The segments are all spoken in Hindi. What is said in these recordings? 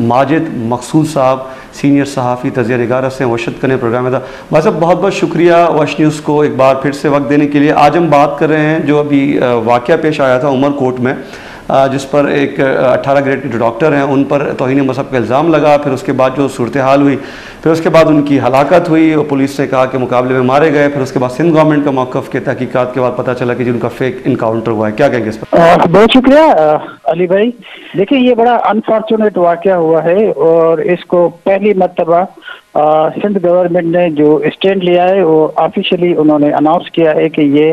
माजिद मकसूद साहब सीनियर सहाफ़ी तजिया निगार से वशद करने प्रोग्राम में था। भाई साहब बहुत बहुत शुक्रिया वश न्यूज़ को एक बार फिर से वक्त देने के लिए। आज हम बात कर रहे हैं जो अभी वाक़या पेश आया था उमरकोट में, जिस पर एक 18 ग्रेड के जो डॉक्टर हैं उन पर तौहीन मज़हब का इल्ज़ाम लगा, फिर उसके बाद जो सूरत हाल हुई, फिर उसके बाद उनकी हलाकत हुई और पुलिस ने कहा कि मुकाबले में मारे गए, फिर उसके बाद सिंध गवर्नमेंट का मौक़िफ़ के तहकीकात के बाद पता चला कि जिनका फेक इनकाउंटर हुआ है। क्या कहेंगे इस पर? बहुत शुक्रिया अली भाई। देखिए ये बड़ा अनफॉर्चुनेट वाक़या हुआ है और इसको पहली मर्तबा सिंध गवर्नमेंट ने जो स्टैंड लिया है वो ऑफिशियली उन्होंने अनाउंस किया है कि ये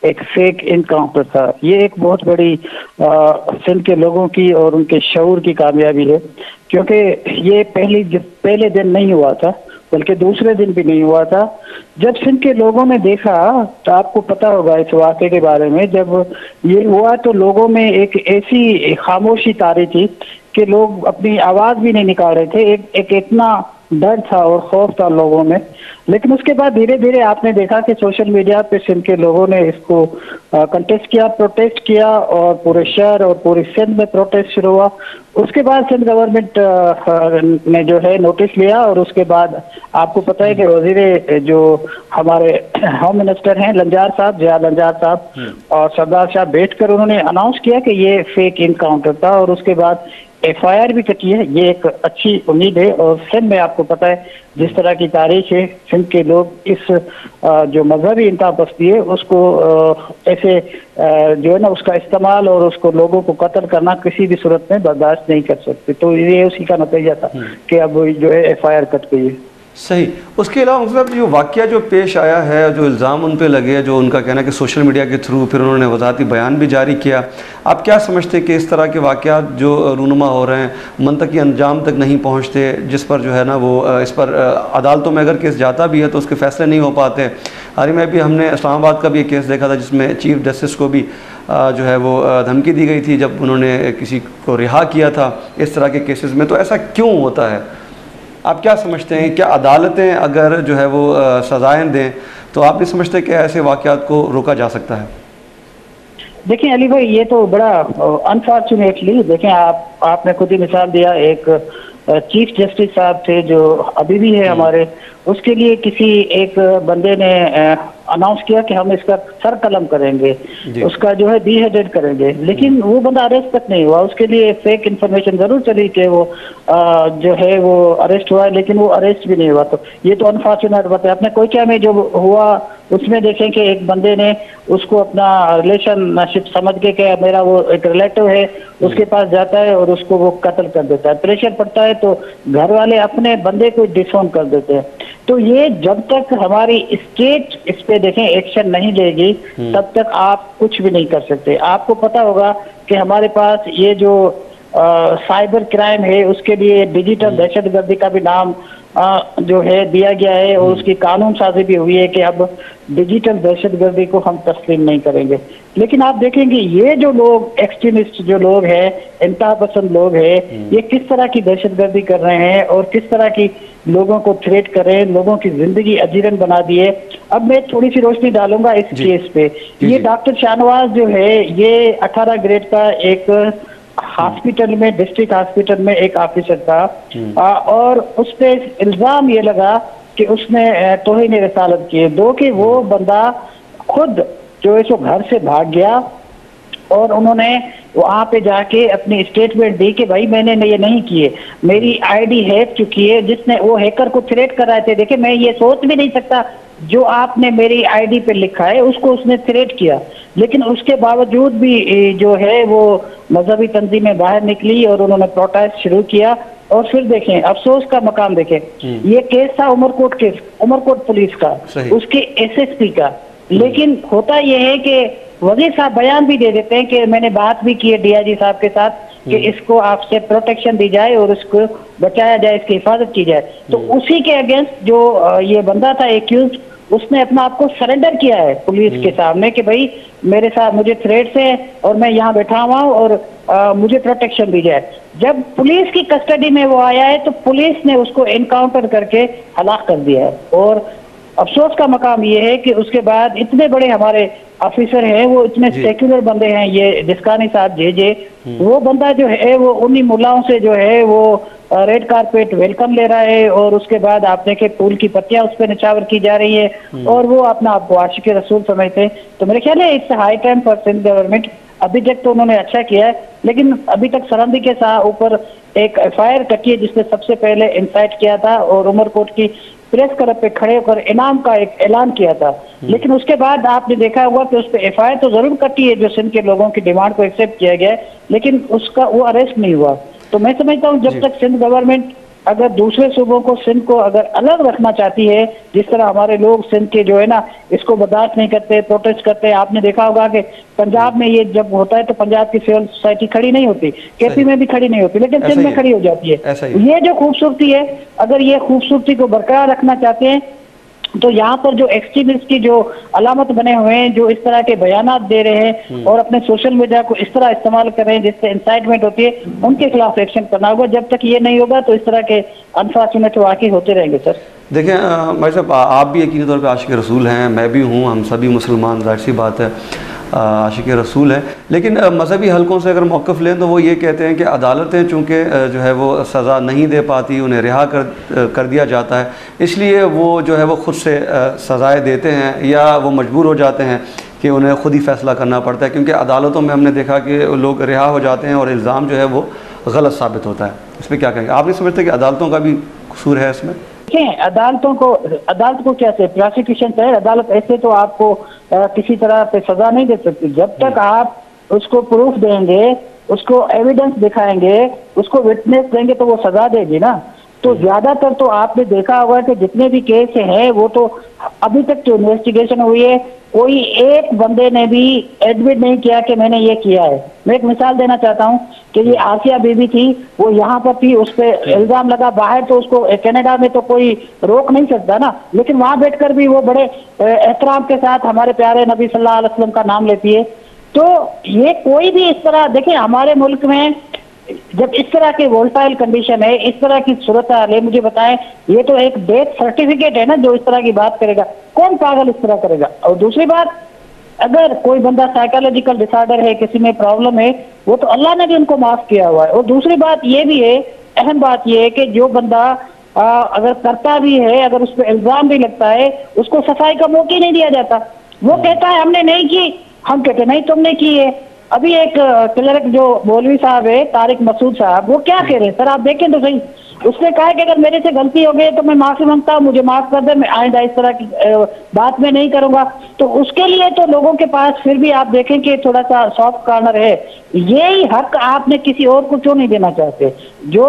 एक फेक इनकाउंटर था। ये एक बहुत बड़ी सिंध के लोगों की और उनके शऊर की कामयाबी है, क्योंकि ये पहले दिन नहीं हुआ था बल्कि दूसरे दिन भी नहीं हुआ था। जब सिंध के लोगों ने देखा तो आपको पता होगा इस वाक़े के बारे में, जब ये हुआ तो लोगों में एक ऐसी खामोशी तारी थी कि लोग अपनी आवाज़ भी नहीं निकाल रहे थे। एक इतना डर था और खौफ था लोगों में। लेकिन उसके बाद धीरे धीरे आपने देखा कि सोशल मीडिया पे सिंध के लोगों ने इसको कंटेस्ट किया, प्रोटेस्ट किया और पूरे शहर और पूरी सिंध में प्रोटेस्ट शुरू हुआ। उसके बाद सिंध गवर्नमेंट ने जो है नोटिस लिया और उसके बाद आपको पता है कि वजीर जो हमारे होम मिनिस्टर हैं लंजार साहब, जिया लंजार साहब और सरदार साहब बैठकर उन्होंने अनाउंस किया कि ये फेक इनकाउंटर था और उसके बाद FIR भी कटी है। ये एक अच्छी उम्मीद है। और सिंध में आपको पता है जिस तरह की तारीख है, सिंध के लोग इस जो मजहबी इंतहापस्ती है उसको ऐसे जो है ना उसका इस्तेमाल और उसको लोगों को कत्ल करना किसी भी सूरत में बर्दाश्त नहीं कर सकते। तो ये उसी का नतीजा था कि अब जो है FIR कट गई है। सही। उसके अलावा मतलब जो वाक़या जो पेश आया है, जो इल्ज़ाम उन पे लगे, जो उनका कहना है कि सोशल मीडिया के थ्रू फिर उन्होंने वज़ाती बयान भी जारी किया, आप क्या समझते हैं कि इस तरह के वाक़यात जो रूनुमा हो रहे हैं मंतकी अंजाम तक नहीं पहुँचते, जिस पर जो है ना वो इस पर अदालतों में अगर केस जाता भी है तो उसके फ़ैसले नहीं हो पाते। हाल ही में भी हमने इस्लामाबाद का भी एक केस देखा था जिसमें चीफ जस्टिस को भी जो है वो धमकी दी गई थी जब उन्होंने किसी को रिहा किया था इस तरह के केसेस में। तो ऐसा क्यों होता है? आप क्या समझते हैं, क्या अदालतें अगर जो है वो सज़ाएं दें तो आप नहीं समझते कि ऐसे वाक़यात को रोका जा सकता है? देखिए अली भाई ये तो बड़ा अनफॉर्चुनेटली, देखें आपने खुद ही मिसाल दिया, एक चीफ जस्टिस साहब थे जो अभी भी है हमारे, उसके लिए किसी एक बंदे ने अनाउंस किया कि हम इसका सर कलम करेंगे, उसका जो है बीहेडेड करेंगे, लेकिन वो बंदा अरेस्ट तक नहीं हुआ। उसके लिए फेक इन्फॉर्मेशन जरूर चली कि वो जो है वो अरेस्ट हुआ है, लेकिन वो अरेस्ट भी नहीं हुआ। तो ये तो अनफॉर्चुनेट बात है। अपने कोयटा में जो हुआ उसमें देखें कि एक बंदे ने उसको अपना रिलेशनशिप समझ के कि मेरा वो एक रिलेटिव है उसके पास जाता है और उसको वो कत्ल कर देता है। प्रेशर पड़ता है तो घर वाले अपने बंदे को डिसोन कर देते हैं। तो ये जब तक हमारी स्टेट इस पे देखें एक्शन नहीं लेगी तब तक आप कुछ भी नहीं कर सकते। आपको पता होगा कि हमारे पास ये जो साइबर क्राइम है उसके लिए डिजिटल दहशतगर्दी का भी नाम जो है दिया गया है और उसकी कानून साजी भी हुई है कि अब डिजिटल दहशतगर्दी को हम तस्लीम नहीं करेंगे। लेकिन आप देखेंगे ये जो लोग एक्सट्रीमिस्ट जो लोग हैं, इंतहा पसंद लोग हैं, ये किस तरह की दहशतगर्दी कर रहे हैं और किस तरह की लोगों को थ्रेट कर रहे हैं, लोगों की जिंदगी अजीरन बना दी है। अब मैं थोड़ी सी रोशनी डालूंगा इस केस पे। ये डॉक्टर शाहनवाज जो है ये 18 ग्रेड का एक हॉस्पिटल में, डिस्ट्रिक्ट हॉस्पिटल में एक ऑफिसर था और उस पे इल्जाम ये लगा कि उसने तौहीन रिसालत की है। दो कि वो बंदा खुद जो है सो घर से भाग गया और उन्होंने वहां पे जाके अपनी स्टेटमेंट दी कि भाई मैंने ये नहीं किए, मेरी आईडी हैक चुकी है। जिसने वो हैकर को थ्रेट कर रहे थे, देखे मैं ये सोच भी नहीं सकता जो आपने मेरी आईडी पे लिखा है, उसको उसने थ्रेट किया। लेकिन उसके बावजूद भी जो है वो मजहबी तंजीमें बाहर निकली और उन्होंने प्रोटेस्ट शुरू किया। और फिर देखें अफसोस का मकाम देखें, ये केस था उमरकोट केस, उमरकोट पुलिस का, उसके SSP का। लेकिन होता यह है कि वजीर साहब बयान भी दे देते हैं कि मैंने बात भी की है DIG साहब के साथ कि इसको आपसे प्रोटेक्शन दी जाए और इसको बचाया जाए, इसकी हिफाजत की जाए। तो उसी के अगेंस्ट जो ये बंदा था एक्यूज, उसने अपना आपको सरेंडर किया है पुलिस के सामने कि भाई मेरे साथ मुझे थ्रेट्स है और मैं यहाँ बैठा हुआ हूँ और मुझे प्रोटेक्शन दी जाए। जब पुलिस की कस्टडी में वो आया है तो पुलिस ने उसको एनकाउंटर करके हलाक कर दिया है। और अफसोस का मकाम ये है कि उसके बाद इतने बड़े हमारे ऑफिसर हैं, वो इतने सेक्युलर बंदे हैं, ये जिस्कानी साहब जे वो बंदा जो है वो उन्हीं मुल्लाओं से जो है वो रेड कारपेट वेलकम ले रहा है, और उसके बाद आप देखें फूल की पत्तियां उस पर निछावर की जा रही है और वो अपना आप आशिक रसूल समझते हैं। तो मेरे ख्याल है it's high time for Sindh government. अभी तक तो उन्होंने अच्छा किया है, लेकिन अभी तक सरहदी के साथ ऊपर एक FIR कटी है जिसने सबसे पहले इंसाइट किया था और उमरकोट की प्रेस क्लब पे खड़े होकर इनाम का एक ऐलान किया था। लेकिन उसके बाद आपने देखा होगा कि उस पर FIR तो जरूर कटी है, जो सिंध के लोगों की डिमांड को एक्सेप्ट किया गया है, लेकिन उसका वो अरेस्ट नहीं हुआ। तो मैं समझता हूँ जब तक सिंध गवर्नमेंट अगर दूसरे सूबों को, सिंध को अगर अलग रखना चाहती है, जिस तरह हमारे लोग सिंध के जो है ना इसको बर्दाश्त नहीं करते, प्रोटेस्ट करते हैं। आपने देखा होगा कि पंजाब में ये जब होता है तो पंजाब की सिविल सोसाइटी खड़ी नहीं होती, KP में भी खड़ी नहीं होती, लेकिन सिंध में खड़ी हो जाती है। ये जो खूबसूरती है, अगर ये खूबसूरती को बरकरार रखना चाहते हैं तो यहाँ पर जो एक्सट्रीमिस्ट की जो अलामत बने हुए हैं, जो इस तरह के बयानात दे रहे हैं और अपने सोशल मीडिया को इस तरह इस्तेमाल कर रहे हैं जिससे इंसाइटमेंट होती है, उनके खिलाफ एक्शन करना होगा। जब तक ये नहीं होगा तो इस तरह के अनफॉर्चुनेट वाक़े होते रहेंगे। सर देखिए भाई साहब, आप भी यकीनी तौर पे आशिक रसूल हैं, मैं भी हूँ, हम सभी मुसलमान, जाहिर सी बात है आशिक रसूल है। लेकिन मजहबी हलकों से अगर मौक़िफ़ लें तो वो ये कहते हैं कि अदालतें चूँकि जो है वो सज़ा नहीं दे पाती, उन्हें रिहा कर दिया जाता है, इसलिए वो जो है वो ख़ुद से सज़ाएँ देते हैं या वो मजबूर हो जाते हैं कि उन्हें ख़ुद ही फ़ैसला करना पड़ता है, क्योंकि अदालतों में हमने देखा कि लोग रिहा हो जाते हैं और इल्ज़ाम जो है वो गलत साबित होता है। इस पर क्या कहेंगे? आप नहीं समझते कि अदालतों का भी कसूर है इसमें? अदालत को क्या चाहिए? प्रोसिक्यूशन चाहिए। अदालत ऐसे तो आपको किसी तरह पे सजा नहीं दे सकती। जब तक आप उसको प्रूफ देंगे, उसको एविडेंस दिखाएंगे, उसको विटनेस देंगे तो वो सजा देगी ना। तो ज्यादातर तो आपने देखा होगा कि जितने भी केस हैं वो तो अभी तक जो इन्वेस्टिगेशन हुई है, कोई एक बंदे ने भी एडमिट नहीं किया कि मैंने ये किया है। मैं एक मिसाल देना चाहता हूँ कि ये आसिया बीबी थी, वो यहाँ पर थी, उस पर इल्जाम लगा। बाहर तो उसको, कनाडा में तो कोई रोक नहीं सकता ना, लेकिन वहां बैठकर भी वो बड़े एहतराम के साथ हमारे प्यारे नबी सल्लल्लाहु अलैहि वसल्लम का नाम लेती है। तो ये कोई भी इस तरह, देखिए हमारे मुल्क में जब इस तरह की वोल्टाइल कंडीशन है, इस तरह की सूरत हाल है, मुझे बताएं, ये तो एक डेथ सर्टिफिकेट है ना जो इस तरह की बात करेगा। कौन पागल इस तरह करेगा? और दूसरी बात, अगर कोई बंदा साइकोलॉजिकल डिसऑर्डर है, किसी में प्रॉब्लम है, वो तो अल्लाह ने भी उनको माफ किया हुआ है। और दूसरी बात ये भी है, अहम बात ये है कि जो बंदा अगर करता भी है, अगर उस पर इल्जाम भी लगता है, उसको सफाई का मौका नहीं दिया जाता। वो कहता है हमने नहीं की, हम कहते नहीं तुमने की है। अभी एक क्लर्क जो मौलवी साहब है, तारिक मसूद साहब, वो क्या कह रहे हैं सर, आप देखें तो सही। उसने कहा कि अगर मेरे से गलती हो गई तो मैं माफी मांगता हूँ, मुझे माफ कर दे, मैं आइंदा इस तरह की बात में नहीं करूंगा। तो उसके लिए तो लोगों के पास फिर भी आप देखें कि थोड़ा सा सॉफ्ट कॉर्नर है। यही हक आपने किसी और को क्यों नहीं देना चाहते? जो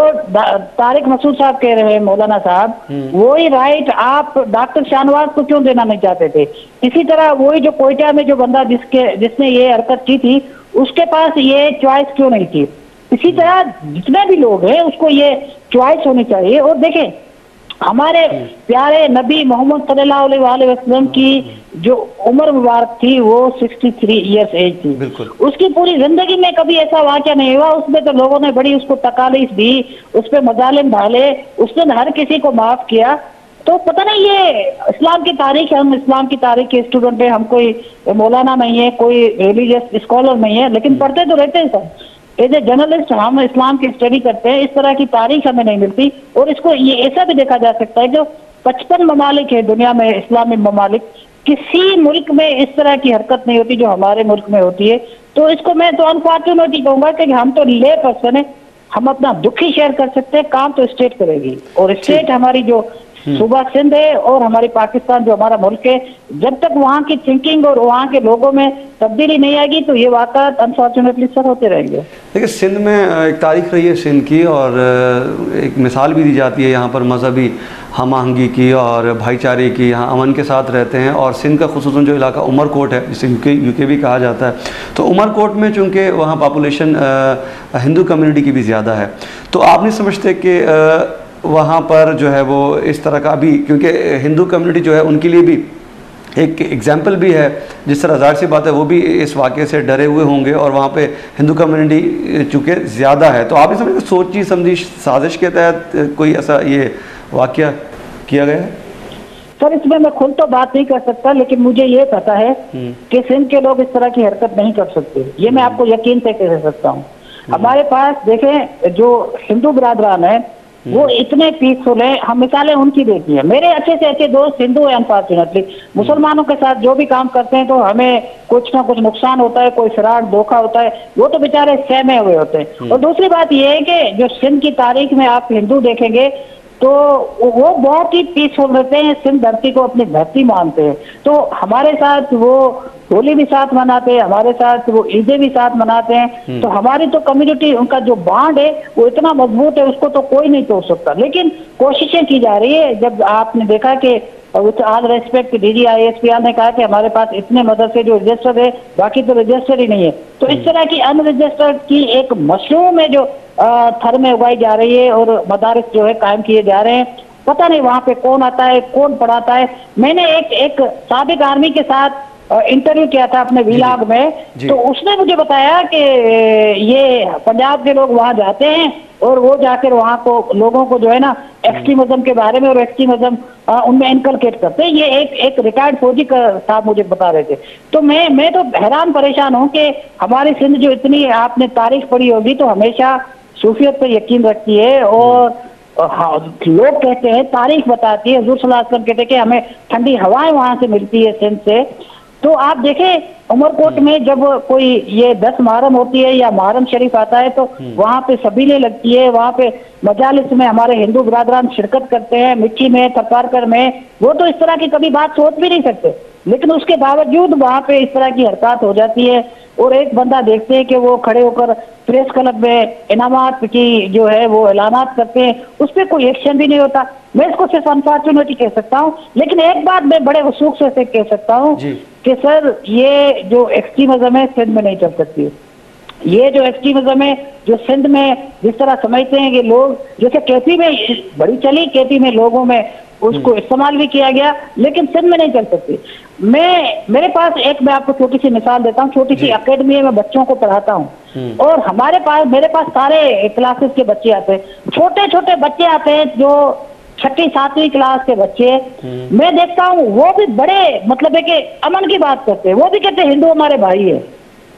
तारिक मसूद साहब कह रहे हैं, मौलाना साहब, वही राइट आप डॉक्टर शाहनवाज को क्यों देना नहीं चाहते थे? इसी तरह वही जो कोयटा में जो बंदा जिसने ये हरकत की थी, उसके पास ये चॉइस क्यों नहीं थी? इसी तरह जितने भी लोग हैं उसको ये चॉइस होनी चाहिए। और देखें, हमारे प्यारे नबी मोहम्मद सल्लल्लाहु अलैहि वसल्लम की जो उम्र मुबारक थी वो 63 ईयर्स एज थी। उसकी पूरी जिंदगी में कभी ऐसा वाक़या नहीं हुआ। उसमें तो लोगों ने बड़ी उसको तकालीफ दी, उस पर मजालिम डाले, उसने हर किसी को माफ किया। तो पता नहीं, ये इस्लाम की तारीख है, हम इस्लाम की तारीख के स्टूडेंट है, हम कोई मौलाना नहीं है, कोई रिलीजियस स्कॉलर नहीं है, लेकिन पढ़ते तो रहते हैं सब। एज ए जर्नलिस्ट हम इस्लाम की स्टडी करते हैं, इस तरह की तारीख हमें नहीं मिलती। और इसको ये ऐसा भी देखा जा सकता है, जो 55 ममालिक है दुनिया में, इस्लामी ममालिक, किसी मुल्क में इस तरह की हरकत नहीं होती जो हमारे मुल्क में होती है। तो इसको मैं तो अनफॉर्चुनेटली कहूंगा कि हम तो ले पर्सन है, हम अपना दुख ही शेयर कर सकते हैं, काम तो स्टेट करेगी। और स्टेट हमारी जो सूबा सिंध है और हमारी पाकिस्तान जो हमारा मुल्क है, जब तक वहाँ की थिंकिंग और वहाँ के लोगों में तब्दीली नहीं आएगी तो ये वाक़यात अनफॉर्चुनेटली सर होते रहेंगे। देखिए, सिंध में एक तारीख रही है सिंध की, और एक मिसाल भी दी जाती है यहाँ पर मजहबी हम आहंगी की और भाईचारे की। यहाँ अमन के साथ रहते हैं। और सिंध का खुसूसन जो इलाका उमरकोट है, जिसे यूके भी कहा जाता है, तो उमरकोट में चूँकि वहाँ पॉपुलेशन हिंदू कम्युनिटी की भी ज़्यादा है, तो आप नहीं समझते कि वहाँ पर जो है वो इस तरह का भी, क्योंकि हिंदू कम्युनिटी जो है उनके लिए भी एक एग्जाम्पल भी है, जिस तरह ज़ाहिर सी बात है वो भी इस वाक़े से डरे हुए होंगे, और वहाँ पे हिंदू कम्युनिटी चूँकि ज़्यादा है। तो आप ये समझते सोची समझी साजिश के तहत कोई ऐसा ये वाक़या किया गया है? सर, इसमें मैं खुद तो बात नहीं कर सकता, लेकिन मुझे ये पता है कि सिंध के लोग इस तरह की हरकत नहीं कर सकते। ये मैं आपको यकीन से कह सकता हूँ। हमारे पास देखें, जो हिंदू बिरादरान है वो इतने पीसफुल है, हम मिसालें उनकी देखी है। मेरे अच्छे से अच्छे दोस्त हिंदू है, अनफॉर्चुनेटली मुसलमानों के साथ जो भी काम करते हैं तो हमें कुछ ना कुछ नुकसान होता है, कोई फ्रॉड धोखा होता है, वो तो बेचारे सहमे हुए होते हैं। और दूसरी बात ये है कि जो सिंध की तारीख में आप हिंदू देखेंगे तो वो बहुत ही पीसफुल रहते हैं, सिंध धरती को अपनी धरती मानते हैं। तो हमारे साथ वो होली भी साथ मनाते हैं, हमारे साथ वो ईदें भी साथ मनाते हैं। तो हमारी तो कम्युनिटी, उनका जो बांड है वो इतना मजबूत है, उसको तो कोई नहीं तोड़ सकता। लेकिन कोशिशें की जा रही है। जब आपने देखा कि with all respect DG ISPR ने कहा कि हमारे पास इतने मदरसे जो रजिस्टर्ड है, बाकी तो रजिस्टर्ड ही नहीं है। तो इस तरह की अनरजिस्टर्ड की एक मशरूम है जो थर में उगाई जा रही है और मदारिस जो है कायम किए जा रहे हैं। पता नहीं वहां पे कौन आता है, कौन पढ़ाता है। मैंने एक साबिक आर्मी के साथ इंटरव्यू किया था अपने विलाग में, तो उसने मुझे बताया कि ये पंजाब के लोग वहां जाते हैं और वो जाकर वहां को लोगों को जो है ना एक्सट्रीमिज्म के बारे में और एक्सट्रीमिज्म उनमें इनकलकेट करते हैं। ये एक रिटायर्ड फौजी का साहब मुझे बता रहे थे। तो मैं तो हैरान परेशान हूँ कि हमारी सिंध जो इतनी, आपने तारीख पढ़ी होगी तो हमेशा सूफियत पर यकीन रखती है। और हाँ, लोग कहते हैं, तारीख बताती है, हुजूर सल्लल्लाहु अलैहि वसल्लम कहते हैं कि हमें ठंडी हवाएं वहां से मिलती है सिंध से। तो आप देखें उमरकोट में जब कोई ये 10 मुहर्रम होती है या मुहर्रम शरीफ आता है तो वहाँ पे सबीलें लगती है, वहाँ पे मजालिस में हमारे हिंदू बिरादरान शिरकत करते हैं, मिट्टी में, थपारकर में। वो तो इस तरह की कभी बात सोच भी नहीं सकते, लेकिन उसके बावजूद वहाँ पे इस तरह की हरकत हो जाती है। और एक बंदा देखते हैं कि वो खड़े होकर प्रेस क्लब में इनामात की जो है वो ऐलानात करते हैं, उस पर कोई एक्शन भी नहीं होता। मैं इसको सिर्फ अनफॉर्चुनेटली कह सकता हूँ। लेकिन एक बात मैं बड़े वसूख से कह सकता हूँ कि सर ये जो एक्सट्रीमिज्म है सिंध में नहीं चल सकती। ये जो एक्सट्रीमिज्म है जो सिंध में जिस तरह समझते हैं कि लोग, जैसे केपी में बड़ी चली, केपी में लोगों में उसको इस्तेमाल भी किया गया, लेकिन सिंध में नहीं चल सकती। मेरे पास मैं आपको छोटी सी मिसाल देता हूँ। छोटी सी अकेडमी है, मैं बच्चों को पढ़ाता हूँ और मेरे पास सारे क्लासेस के बच्चे आते हैं। छोटे छोटे बच्चे आते हैं जो 6वीं 7वीं क्लास के बच्चे, मैं देखता हूँ वो भी बड़े मतलब है कि अमन की बात करते हैं। वो भी कहते हैं हिंदू हमारे भाई है।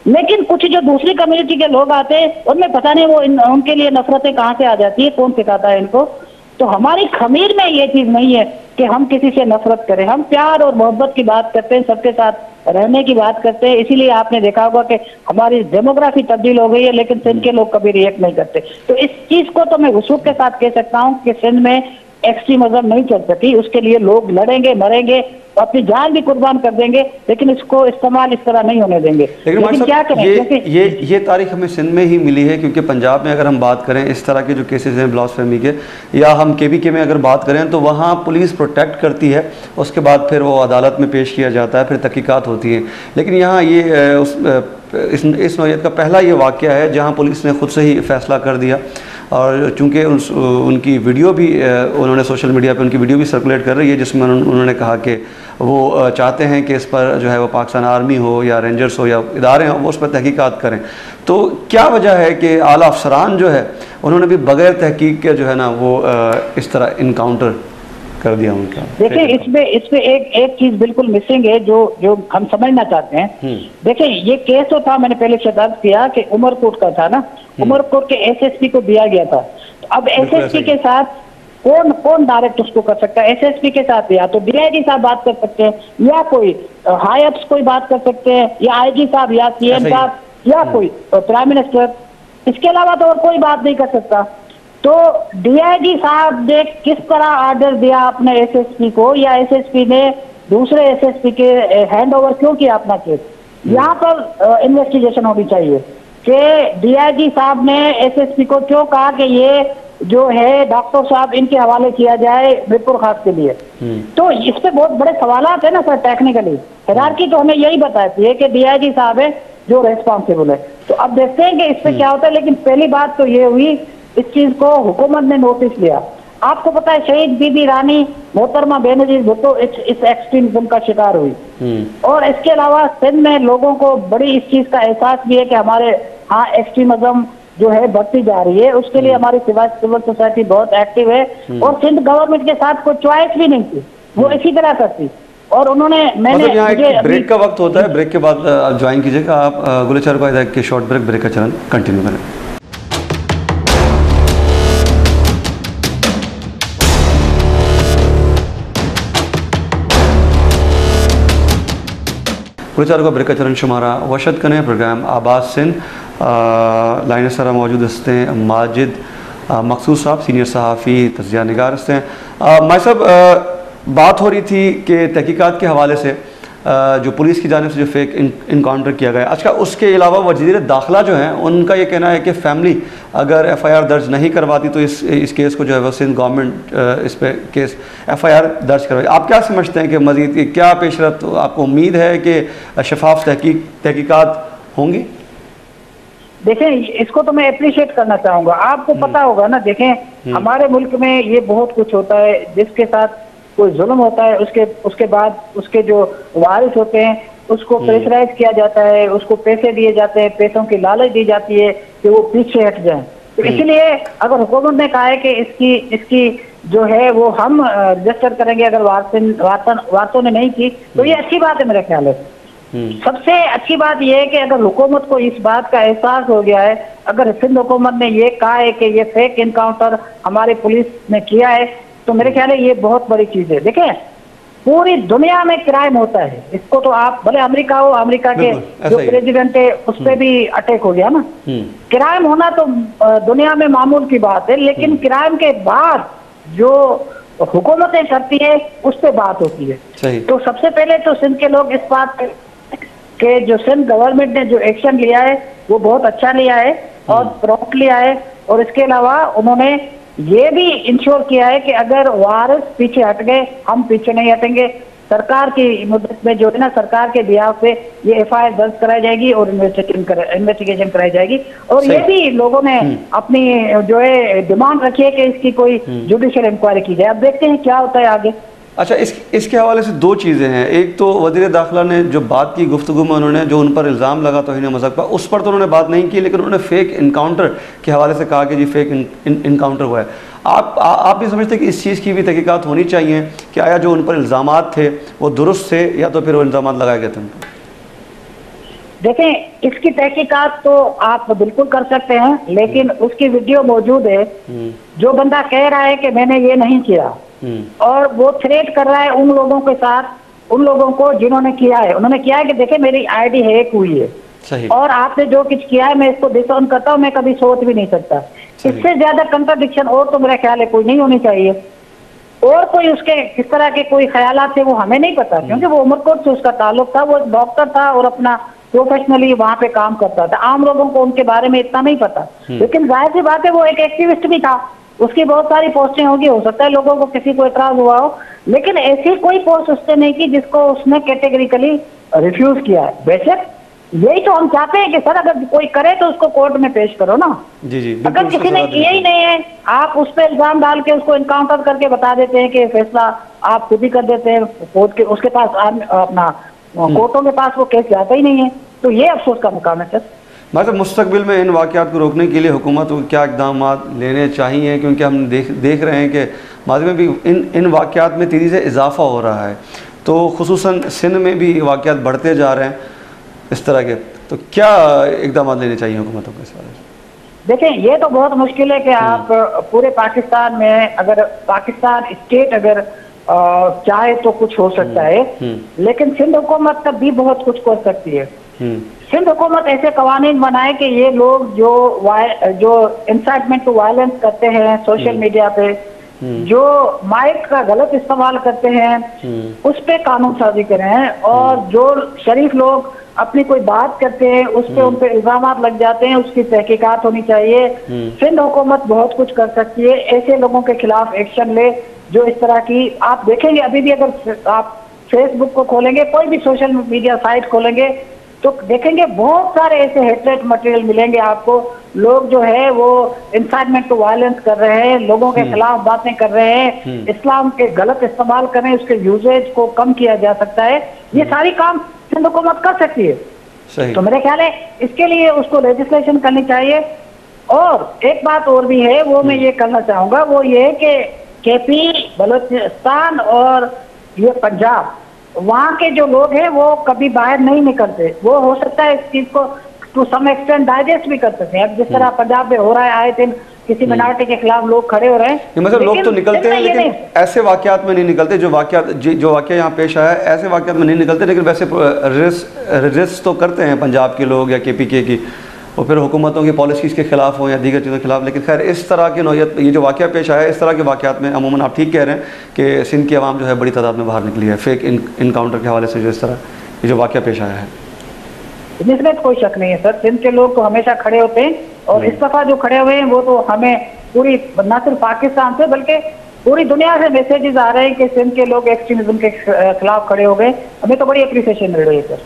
लेकिन कुछ जो दूसरी कम्युनिटी के लोग आते हैं उनमें पता नहीं वो उनके लिए नफरतें कहाँ से आ जाती है, कौन सिखाता है इनको। तो हमारी खमीर में ये चीज नहीं है कि हम किसी से नफरत करें। हम प्यार और मोहब्बत की बात करते हैं, सबके साथ रहने की बात करते हैं। इसीलिए आपने देखा होगा कि हमारी डेमोग्राफी तब्दील हो गई है, लेकिन सिंध के लोग कभी रिएक्ट नहीं करते। तो इस चीज को तो मैं वसूख के साथ कह सकता हूँ कि सिंध में एक्सट्रीमिज्म नहीं चल सकी। उसके लिए लोग लड़ेंगे, मरेंगे, अपनी जान भी कुर्बान कर देंगे, लेकिन इसको इस्तेमाल इस तरह नहीं होने देंगे। लेकिन क्या करें, ये तारीख हमें सिंध में ही मिली है, क्योंकि पंजाब में अगर हम बात करें इस तरह के जो केसेस हैं ब्लास्फेमी के, या हम KBK में अगर बात करें तो वहाँ पुलिस प्रोटेक्ट करती है, उसके बाद फिर वो अदालत में पेश किया जाता है, फिर तहकीकात होती है। लेकिन यहाँ इस नौयत का पहला ये वाक़या है जहाँ पुलिस ने खुद से ही फैसला कर दिया। और चूँकि उनकी वीडियो भी उन्होंने सोशल मीडिया पे उनकी वीडियो भी सर्कुलेट कर रही है, जिसमें उन्होंने कहा कि वो चाहते हैं कि इस पर जो है वो पाकिस्तान आर्मी हो या रेंजर्स हो या इदारे हों, वो उस पर तहकीकात करें। तो क्या वजह है कि आला अफसरान जो है उन्होंने भी बगैर तहकीक के जो है ना वो इस तरह इनकाउंटर कर दिया उनका? देखिए इसमें एक चीज बिल्कुल मिसिंग है जो हम समझना चाहते हैं। देखिए ये केस तो था, मैंने पहले शताब्द किया कि उमरकोट का था ना, उमरकोट के SSP को दिया गया था। तो अब SSP के साथ कौन डायरेक्ट उसको कर सकता है? SSP के साथ या तो DIG साहब बात कर सकते हैं, या कोई हाई अप्स कोई बात कर सकते हैं, या IG साहब या CM साहब या कोई प्राइम मिनिस्टर। इसके अलावा तो और कोई बात नहीं कर सकता। तो DIG साहब ने किस तरह ऑर्डर दिया अपने SSP को, या SSP ने दूसरे SSP के हैंड ओवर क्यों किया अपना केस? यहाँ पर इन्वेस्टिगेशन होनी चाहिए कि DIG साहब ने SSP को क्यों कहा कि ये जो है डॉक्टर साहब इनके हवाले किया जाए मीरपुर खास के लिए। तो इस पे बहुत बड़े सवालात है ना सर। टेक्निकली हिरार्की तो हमें यही बताती है कि DIG साहब है जो रेस्पॉन्सिबल है। तो अब देखते हैं कि इस पे क्या होता है। लेकिन पहली बात तो ये हुई, इस चीज को हुकूमत ने नोटिस लिया। आपको पता है शहीद बीबी रानी मोहतरमा बेनजीर भुट्टो इस एक्सट्रीमिज्म का शिकार हुई। और इसके अलावा सिंध में लोगों को बड़ी इस चीज का एहसास भी है कि हमारे यहाँ एक्सट्रीमिज्म जो है बढ़ती जा रही है। उसके लिए हमारी सिविल सोसाइटी बहुत एक्टिव है और सिंध गवर्नमेंट के साथ कोई चॉइस भी नहीं थी, वो इसी तरह करती। और उन्होंने ब्रेक का वक्त होता है, ब्रेक के बाद आप ज्वाइन कीजिएगा। आप गुलचर को के शॉर्ट ब्रेक का चलन कंटिन्यू करें। पुलिस को बरकत चरण शुमारा वशद कने प्रोग्राम आबाद सिंध लाइन सरा मौजूद हस्ते माजिद मकसूद साहब सीनियर सहाफ़ी तजिया निगार हस्ते हैं। मैं सब बात हो रही थी कि तहकीकात के हवाले से जो पुलिस की जानिब से जो फेक इनकाउंटर किया गया, अच्छा उसके अलावा वज़ीर दाखिला जो हैं उनका ये कहना है कि फैमिली अगर FIR दर्ज नहीं करवाती तो इस केस को जो है वो सिंध गवर्नमेंट इस पर केस FIR दर्ज करवाई। आप क्या समझते हैं कि मज़ीद क्या पेशरफ्त आपको उम्मीद है कि शफाफ तहकीकात होंगी? देखें, इसको तो मैं अप्रिशिएट करना चाहूँगा। आपको पता होगा ना, देखें हमारे मुल्क में ये बहुत कुछ होता है, जिसके साथ कोई जुल्म होता है उसके बाद उसके जो वारिस होते हैं उसको प्रेशराइज किया जाता है, उसको पैसे दिए जाते हैं, पैसों की लालच दी जाती है कि वो पीछे हट जाए। तो इसलिए अगर हुकूमत ने कहा है कि इसकी जो है वो हम रजिस्टर करेंगे, अगर वारसों ने नहीं की तो ये अच्छी बात है मेरे ख्याल है। सबसे अच्छी बात यह है कि अगर हुकूमत को इस बात का एहसास हो गया है, अगर सिंध हुकूमत ने ये कहा है कि ये फेक इनकाउंटर हमारी पुलिस ने किया है, तो मेरे ख्याल है ये बहुत बड़ी चीज है। देखें, पूरी दुनिया में क्राइम होता है, इसको तो आप भले अमेरिका हो, अमेरिका के जो प्रेसिडेंट है उस पर भी अटैक हो गया ना। क्राइम होना तो दुनिया में मामूल की बात है, लेकिन क्राइम के बाद जो हुकूमतें करती है उस पर बात होती है। तो सबसे पहले तो सिंध के लोग इस बात के जो सिंध गवर्नमेंट ने जो एक्शन लिया है वो बहुत अच्छा लिया है और प्रॉम्प्ट लिया है, और इसके अलावा उन्होंने ये भी इंश्योर किया है कि अगर वारिस पीछे हट गए हम पीछे नहीं हटेंगे। सरकार की मदद में जो है ना, सरकार के बिहाफ पे ये FIR दर्ज कराई जाएगी और इन्वेस्टिगेशन कराई जाएगी। और ये भी लोगों ने अपनी जो है डिमांड रखी है कि इसकी कोई जुडिशियल इंक्वायरी की जाए। अब देखते हैं क्या होता है आगे। अच्छा, इसके हवाले से दो चीज़ें हैं। एक तो वज़ीर दाखिला ने जो बात की गुफ्तगू में, उन्होंने जो उन पर इल्ज़ाम लगा तौहीन मज़हब का, उस पर तो उन्होंने बात नहीं की, लेकिन उन्होंने फेक इनकाउंटर के हवाले से कहा कि जी फेक इनकाउंटर हुआ है। आप भी समझते कि इस चीज़ की भी तहकीकात होनी चाहिए कि आया जो उन पर इल्ज़ामात थे वो दुरुस्त थे या तो फिर वो इल्ज़ामात लगाए गए थे उन पर? देखें, इसकी तहकीकात तो आप बिल्कुल कर सकते हैं, लेकिन उसकी वीडियो मौजूद है। जो बंदा कह रहा है कि मैंने ये नहीं किया और वो थ्रेट कर रहा है उन लोगों के साथ, उन लोगों को जिन्होंने किया है, उन्होंने किया है कि देखे मेरी ID हैक हुई है सही। और आपने जो कुछ किया है मैं इसको डिसऑन करता हूँ, मैं कभी सोच भी नहीं सकता। इससे ज्यादा कंट्राडिक्शन और तो मेरा ख्याल है कोई नहीं होनी चाहिए। और कोई उसके किस तरह के कोई ख्यालात थे वो हमें नहीं पता, क्योंकि वो उमरकोट से उसका ताल्लुक था, वो डॉक्टर था और अपना प्रोफेशनली वहाँ पे काम करता था। आम लोगों को उनके बारे में इतना नहीं पता, लेकिन जाहिर सी बात है वो एक एक्टिविस्ट भी था, उसकी बहुत सारी पोस्टें होगी, हो सकता है लोगों को किसी को एतराज हुआ हो, लेकिन ऐसी कोई पोस्ट उसने नहीं की जिसको उसने कैटेगरिकली रिफ्यूज किया है। बेशक यही तो हम चाहते हैं कि सर अगर कोई करे तो उसको कोर्ट में पेश करो ना। जी अगर किसी ने किया ही नहीं है, आप उस पर इल्जाम डाल के उसको इनकाउंटर करके बता देते हैं कि फैसला आप खुद ही कर देते हैं, कोर्ट के उसके पास अपना कोर्टों के पास वो केस जाता ही नहीं है, तो ये अफसोस का मुकाम है सर। मतलब मुस्तकबिल में इन वाक़यात को रोकने के लिए हुकूमत को क्या इक़दाम लेने चाहिए, क्योंकि हम देख रहे हैं कि माज़ी में भी इन वाक़यात में तेज़ी से इजाफ़ा हो रहा है, तो खुसूसन सिंध में भी वाक़यात बढ़ते जा रहे हैं इस तरह के, तो क्या इक़दाम लेने चाहिए हुकूमतों को इस बारे में? देखें, ये तो बहुत मुश्किल है कि आप पूरे पाकिस्तान में, अगर पाकिस्तान स्टेट अगर चाहे तो कुछ हो सकता है, लेकिन सिंध हुकूमत तब भी बहुत कुछ कर सकती है। सिंध हुकूमत ऐसे कवानीन बनाए कि ये लोग जो इंसाइटमेंट टू वायलेंस करते हैं सोशल मीडिया पे, जो माइक का गलत इस्तेमाल करते हैं उस पे कानून साजी करें, और जो शरीफ लोग अपनी कोई बात करते हैं उस पे उन पे इल्जाम लग जाते हैं, उसकी तहकीकात होनी चाहिए। सिंध हुकूमत बहुत कुछ कर सकती है, ऐसे लोगों के खिलाफ एक्शन ले जो इस तरह की। आप देखेंगे अभी भी अगर आप फेसबुक को खोलेंगे, कोई भी सोशल मीडिया साइट खोलेंगे, तो देखेंगे बहुत सारे ऐसे हेटरेट मटेरियल मिलेंगे आपको। लोग जो है वो इंसाइटमेंट टू वायलेंस कर रहे हैं, लोगों के खिलाफ बातें कर रहे हैं, इस्लाम के गलत इस्तेमाल कर रहे हैं, उसके यूजेज को कम किया जा सकता है। ये सारी काम सिंध हुकूमत कर सकती है। तो मेरे ख्याल है इसके लिए उसको लेजिस्लेशन करनी चाहिए। और एक बात और भी है, वो मैं ये करना चाहूंगा, वो ये है कि KP, बलूचिस्तान और ये पंजाब, वहाँ के जो लोग हैं वो कभी बाहर नहीं निकलते। वो हो सकता है इस चीज को टू सम एक्सटेंट डाइजेस्ट भी कर सकते हैं। अब जिस तरह पंजाब में हो रहा है, आए दिन किसी मिनॉरिटी के खिलाफ लोग खड़े हो रहे हैं। मतलब लोग तो निकलते हैं, लेकिन ऐसे वाकयात में नहीं निकलते। जो वाकया यहाँ पेश आया है, ऐसे वाकयात में नहीं निकलते, लेकिन वैसे रजिस्ट तो करते हैं पंजाब के लोग या KPK की, और फिर हुकूमतों की पॉलिसीज़ के खिलाफ हो या दीगर चीज़ों के खिलाफ। लेकिन खैर इस तरह की नौयत, ये जो वाकया पेश आया है, इस तरह के वाकयात में अमूमन आप ठीक कह रहे हैं कि सिंध की आवाम जो है बड़ी तादाद में बाहर निकली है फेक इनकाउंटर के हवाले से। जो इस तरह ये जो वाकया पेश आया है, इसमें कोई शक नहीं है सर, सिंध के लोग तो हमेशा खड़े होते हैं, और इस दफा जो खड़े हुए हैं वो तो हमें पूरी, न सिर्फ पाकिस्तान से बल्कि पूरी दुनिया से मैसेजेस आ रहे हैं कि सिंध के लोग एक्सट्रीमिज्म के खिलाफ खड़े हो गए। हमें तो बड़ी अप्रिसिएशन मिल रही है सर।